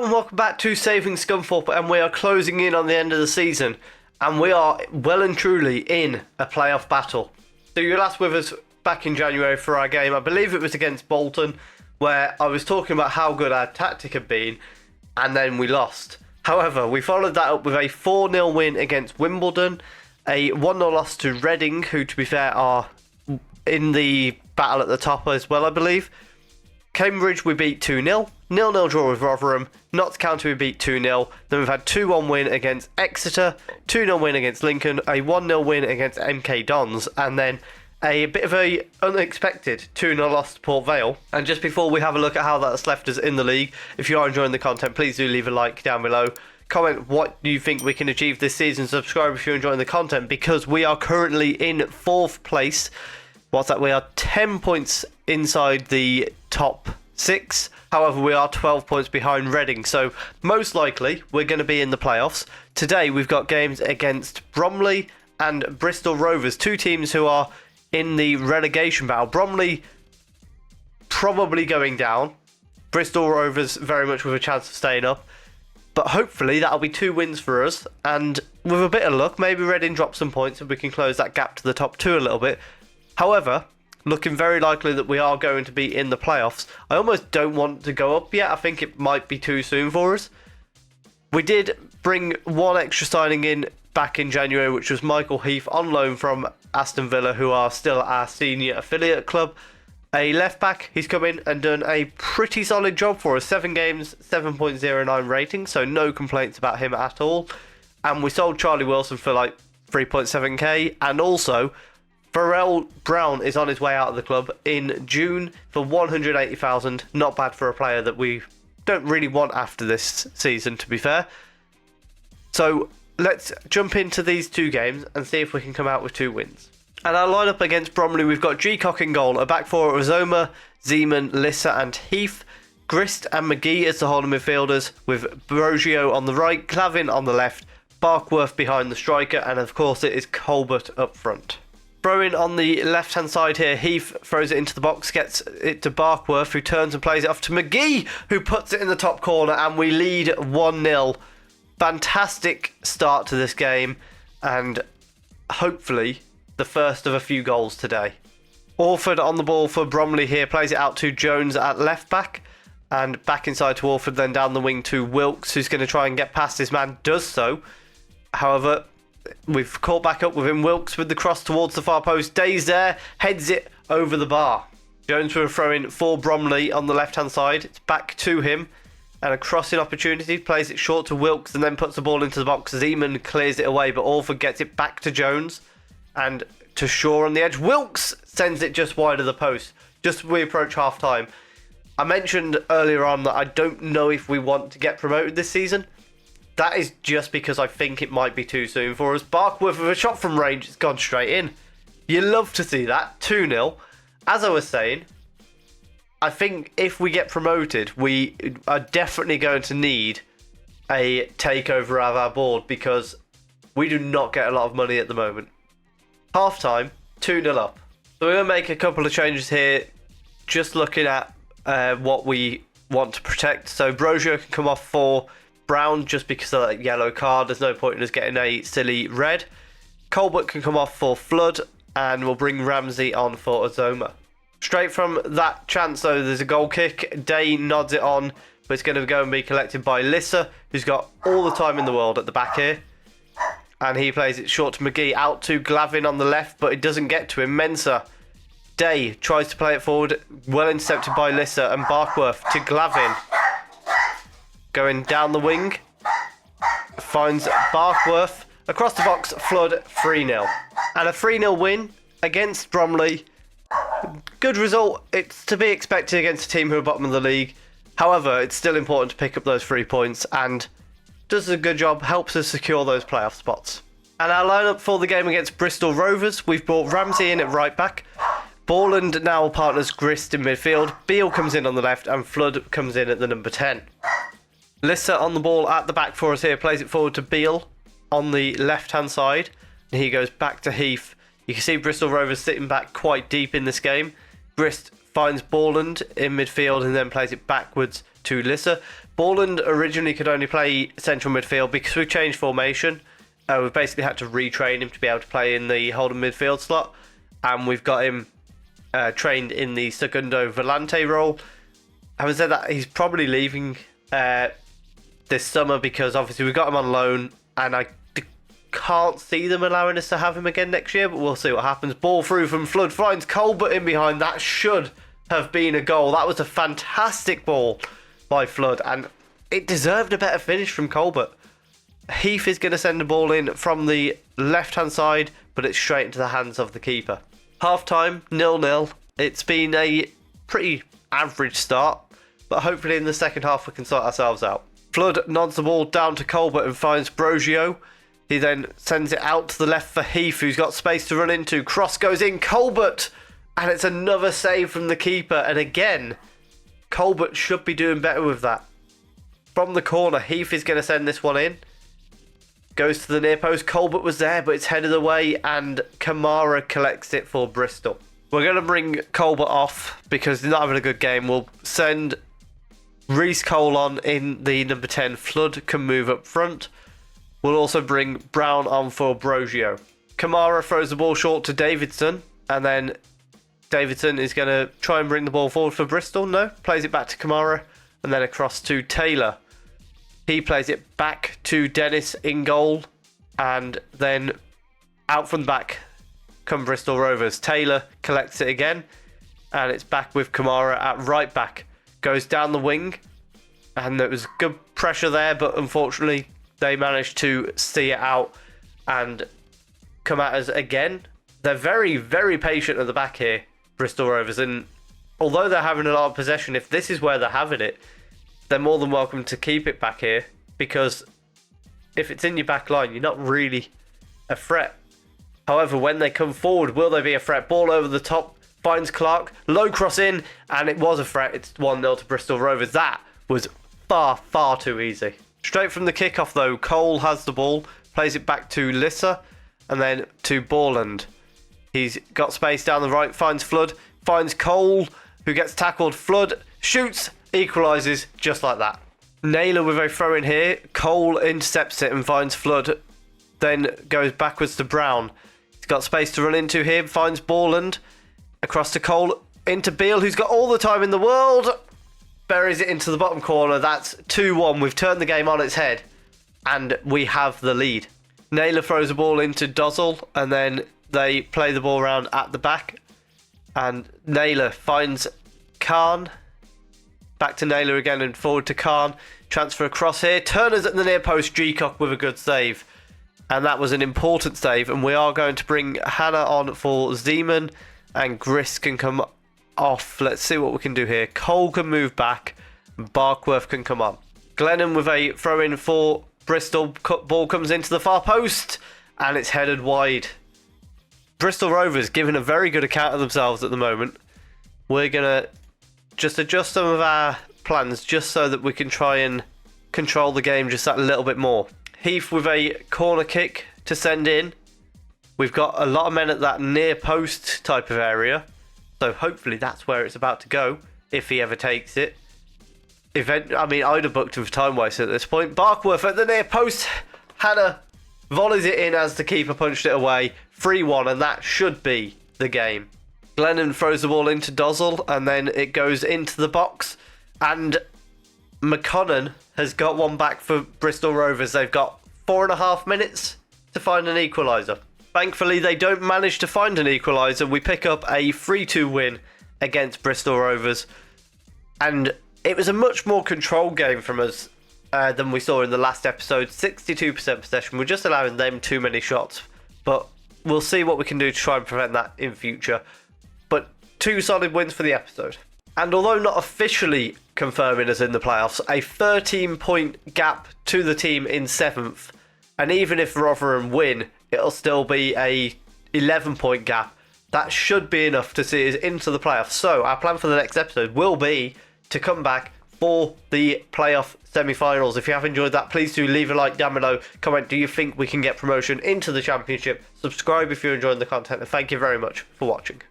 Hello and welcome back to Saving Scunthorpe, and we are closing in on the end of the season and we are well and truly in a playoff battle. So you were last with us back in January for our game, I believe it was against Bolton, where I was talking about how good our tactic had been and then we lost. However, we followed that up with a 4-0 win against Wimbledon, a 1-0 loss to Reading, who to be fair are in the battle at the top as well, I believe. Cambridge we beat 2-0, 0-0 draw with Rotherham, Notts County we beat 2-0, then we've had 2-1 win against Exeter, 2-0 win against Lincoln, a 1-0 win against MK Dons, and then a bit of a unexpected 2-0 loss to Port Vale. And just before we have a look at how that's left us in the league, if you are enjoying the content, please do leave a like down below. Comment what you think we can achieve this season, subscribe if you're enjoying the content, because we are currently in 4th place. What's that? We are 10 points inside the top 6. However, we are 12 points behind Reading. So most likely we're going to be in the playoffs. Today we've got games against Bromley and Bristol Rovers. Two teams who are in the relegation battle. Bromley probably going down. Bristol Rovers very much with a chance of staying up. But hopefully that'll be 2 wins for us. And with a bit of luck, maybe Reading drops some points and we can close that gap to the top 2 a little bit. However, looking very likely that we are going to be in the playoffs. I almost don't want to go up yet. I think it might be too soon for us. We did bring one extra signing in back in January, which was Michael Heath on loan from Aston Villa, who are still our senior affiliate club. A left back, he's come in and done a pretty solid job for us. 7 games, 7.09 rating, so no complaints about him at all. And we sold Charlie Wilson for like 3.7k, and also Pharrell Brown is on his way out of the club in June for 180,000. Not bad for a player that we don't really want after this season, to be fair. So let's jump into these 2 games and see if we can come out with 2 wins. And our lineup against Bromley, we've got G-Cock in goal, a back 4 of Zoma, Zeman, Lissa and Heath, Grist and McGee as the holding midfielders, with Brogio on the right, Clavin on the left, Barkworth behind the striker, and of course it is Colbert up front. Throwing on the left hand side here, Heath throws it into the box, gets it to Barkworth, who turns and plays it off to McGee, who puts it in the top corner, and we lead 1-0. Fantastic start to this game, and hopefully the first of a few goals today. Orford on the ball for Bromley here, plays it out to Jones at left back, and back inside to Orford, then down the wing to Wilkes, who's going to try and get past his man, does so. However, we've caught back up with him. Wilkes with the cross towards the far post. Day's there, heads it over the bar. Jones will throw in for Bromley on the left hand side. It's back to him, and a crossing opportunity. Plays it short to Wilkes and then puts the ball into the box. Zeman clears it away, but Orford gets it back to Jones and to Shaw on the edge. Wilkes sends it just wide of the post just as we approach half time. I mentioned earlier on that I don't know if we want to get promoted this season. That is just because I think it might be too soon for us. Barkworth with a shot from range, it's gone straight in. You love to see that. 2-0. As I was saying, I think if we get promoted, we are definitely going to need a takeover of our board, because we do not get a lot of money at the moment. Half time, 2-0 up. So we're going to make a couple of changes here, just looking at what we want to protect. So Brogio can come off for Brown just because of that yellow card. There's no point in us getting a silly red. Colbert can come off for Flood, and we'll bring Ramsey on for Azoma. Straight from that chance though, there's a goal kick. Day nods it on, but it's going to go and be collected by Lissa, who's got all the time in the world at the back here. And he plays it short to McGee, out to Glavin on the left, but it doesn't get to him. Mensah. Day tries to play it forward, well intercepted by Lissa, and Barkworth to Glavin. Going down the wing, finds Barkworth, across the box, Flood, 3-0. And a 3-0 win against Bromley. Good result. It's to be expected against a team who are bottom of the league. However, it's still important to pick up those 3 points, and does a good job, helps us secure those playoff spots. And our lineup for the game against Bristol Rovers, we've brought Ramsey in at right back. Borland now partners Grist in midfield. Beale comes in on the left, and Flood comes in at the number 10. Lissa on the ball at the back for us here, plays it forward to Beale on the left hand side, and he goes back to Heath. You can see Bristol Rovers sitting back quite deep in this game. Grist finds Borland in midfield and then plays it backwards to Lissa. Borland originally could only play central midfield because we changed formation. We've basically had to retrain him to be able to play in the holding midfield slot. And we've got him trained in the Segundo Volante role. Having said that, he's probably leaving this summer because obviously we got him on loan, and I can't see them allowing us to have him again next year, but we'll see what happens. Ball through from Flood, finds Colbert in behind. That should have been a goal. That was a fantastic ball by Flood, and it deserved a better finish from Colbert. Heath is going to send the ball in from the left-hand side, but it's straight into the hands of the keeper. Half-time, 0-0. It's been a pretty average start, but hopefully in the second half we can sort ourselves out. Flood nods the ball down to Colbert and finds Brogio. He then sends it out to the left for Heath, who's got space to run into. Cross goes in, Colbert! And it's another save from the keeper. And again, Colbert should be doing better with that. From the corner, Heath is going to send this one in. Goes to the near post. Colbert was there, but it's headed away, and Kamara collects it for Bristol. We're going to bring Colbert off because he's not having a good game. We'll send Reece Cole on in the number 10. Flood can move up front. We'll also bring Brown on for Brogio. Kamara throws the ball short to Davidson, and then Davidson is going to try and bring the ball forward for Bristol. No, plays it back to Kamara, and then across to Taylor. He plays it back to Dennis in goal, and then out from the back come Bristol Rovers. Taylor collects it again, and it's back with Kamara at right back. Goes down the wing, and there was good pressure there, but unfortunately they managed to see it out and come at us again. They're very, very patient at the back here, Bristol Rovers, and although they're having a lot of possession, if this is where they're having it, they're more than welcome to keep it back here, because if it's in your back line, you're not really a threat. However, when they come forward, will they be a threat? Ball over the top, finds Clark, low cross in, and it was a threat. It's 1-0 to Bristol Rovers. That was far, far too easy. Straight from the kickoff though, Cole has the ball, plays it back to Lissa, and then to Borland. He's got space down the right, finds Flood, finds Cole, who gets tackled. Flood shoots, equalises just like that. Naylor with a throw in here. Cole intercepts it and finds Flood, then goes backwards to Brown. He's got space to run into here, finds Borland, across to Cole, into Beale, who's got all the time in the world. Buries it into the bottom corner. That's 2-1. We've turned the game on its head, and we have the lead. Naylor throws the ball into Dozzle, and then they play the ball around at the back. And Naylor finds Khan. Back to Naylor again and forward to Khan. Transfer across here. Turner's at the near post. G-Cock with a good save. And that was an important save. And we are going to bring Hannah on for Zeman. And Gris can come off. Let's see what we can do here. Cole can move back. Barkworth can come on. Glennon with a throw in for Bristol. Ball comes into the far post. And it's headed wide. Bristol Rovers giving a very good account of themselves at the moment. We're going to just adjust some of our plans just so that we can try and control the game just that little bit more. Heath with a corner kick to send in. We've got a lot of men at that near post type of area. So hopefully that's where it's about to go, if he ever takes it. I'd have booked him for time waste at this point. Barkworth at the near post. Hannah volleys it in as the keeper punched it away. 3-1, and that should be the game. Glennon throws the ball into Dozzle, and then it goes into the box. And McConnon has got one back for Bristol Rovers. They've got 4.5 minutes to find an equaliser. Thankfully, they don't manage to find an equaliser. We pick up a 3-2 win against Bristol Rovers. And it was a much more controlled game from us than we saw in the last episode. 62% possession. We're just allowing them too many shots. But we'll see what we can do to try and prevent that in future. But 2 solid wins for the episode. And although not officially confirming us in the playoffs, a 13-point gap to the team in 7th. And even if Rotherham win, it'll still be a 11-point gap. That should be enough to see us into the playoffs. So our plan for the next episode will be to come back for the playoff semi-finals. If you have enjoyed that, please do leave a like down below. Comment, do you think we can get promotion into the championship? Subscribe if you're enjoying the content. And thank you very much for watching.